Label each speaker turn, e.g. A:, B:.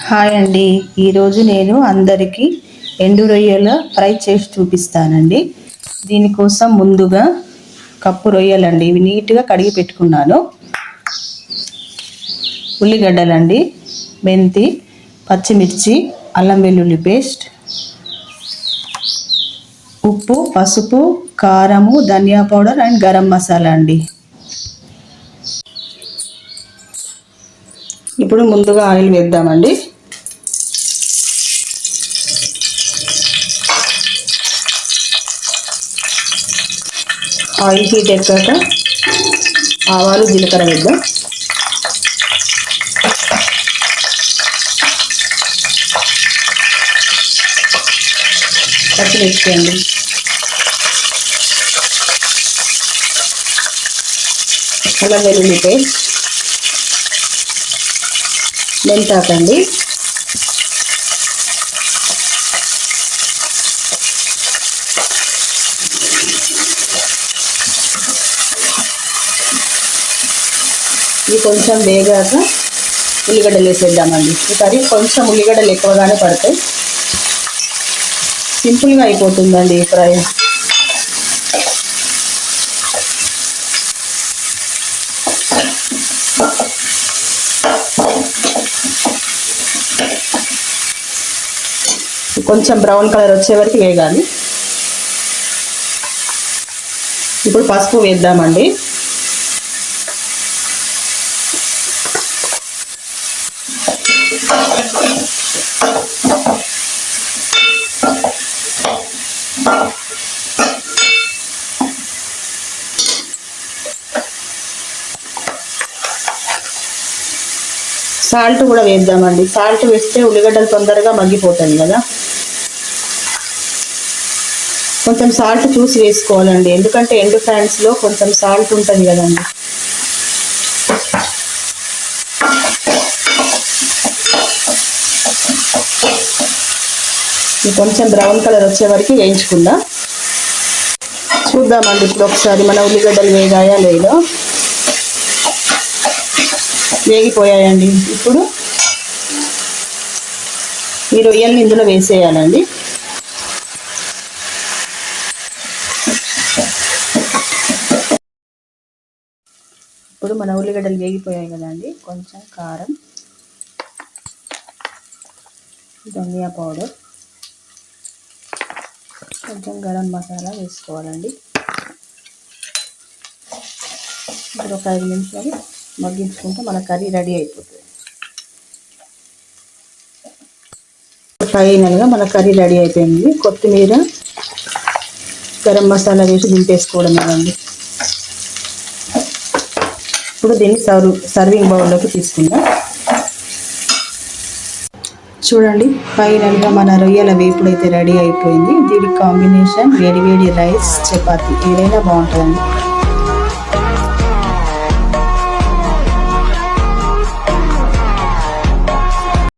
A: Hi అండి. ఈరోజు నేను అందరికీ ఎండు రొయ్యల ఫ్రై చేసి చూపిస్తానండి. దీనికోసం ముందుగా కప్పు రొయ్యలండి, ఇవి నీట్గా కడిగి పెట్టుకున్నాను. ఉల్లిగడ్డలండి, మెంతి, పచ్చిమిర్చి, అల్లం వెల్లుల్లి పేస్ట్, ఉప్పు, పసుపు, కారము, ధనియా పౌడర్ అండ్ గరం మసాలా అండి. ఇప్పుడు ముందుగా ఆయిల్ వేద్దామండి. ఆయిల్ హీట్ ఎక్కాక ఆవాలు, జీలకర్ర వేద్దాం. పచ్చిమిర్చి అండి, అల్లం వెల్లుల్లి పేస్ట్, మెంతాకండి, ఇది కొంచెం వేగాక ఉల్లిగడ్డలు వేసేద్దామండి. ఈ కర్రీ కొంచెం ఉల్లిగడ్డలు ఎక్కువగానే పడతాయి, సింపుల్గా అయిపోతుందండి ఈ ఫ్రై. కొంచెం బ్రౌన్ కలర్ వచ్చే వరకు వేగాలి. ఇప్పుడు పసుపు వేద్దామండి. సాల్ట్ కూడా వేద్దామండి. సాల్ట్ వేస్తే ఉల్లిగడ్డలు తొందరగా మగ్గిపోతాయి కదా. కొంచెం సాల్ట్ చూసి వేసుకోవాలండి, ఎందుకంటే ఎండు ఫ్రాన్స్లో కొంచెం సాల్ట్ ఉంటుంది కదండి. కొంచెం బ్రౌన్ కలర్ వచ్చే వరకు వేయించుకుందాం. చూద్దామండి ఇప్పుడు ఒకసారి మన ఉల్లిగడ్డలు వేగాయా లేదో. వేగిపోయాయండి. ఇప్పుడు ఈ రొయ్యల్ని ఇందులో వేసేయాలండి. ఇప్పుడు మన ఉల్లిగడ్డలు వేగిపోయాయి కదండి. కొంచెం కారం, ధనియా పౌడర్, కొంచెం గరం మసాలా వేసుకోవాలండి. ఇప్పుడు ఒక 5 నిమిషాలు మగ్గించుకుంటే మన కర్రీ రెడీ అయిపోతుంది. ఫైనల్గా మన కర్రీ రెడీ అయిపోయింది. కొత్తిమీర, గరం మసాలా వేసి దింపేసుకోవడమేనండి. ఇప్పుడు దీన్ని సర్వింగ్ బౌల్లోకి తీసుకుందాం. చూడండి, ఫైనల్గా మన రొయ్యల వేపుడు అయితే రెడీ అయిపోయింది. దీనికి కాంబినేషన్ వేడి వేడి రైస్, చపాతీ ఏదైనా బాగుంటుందండి.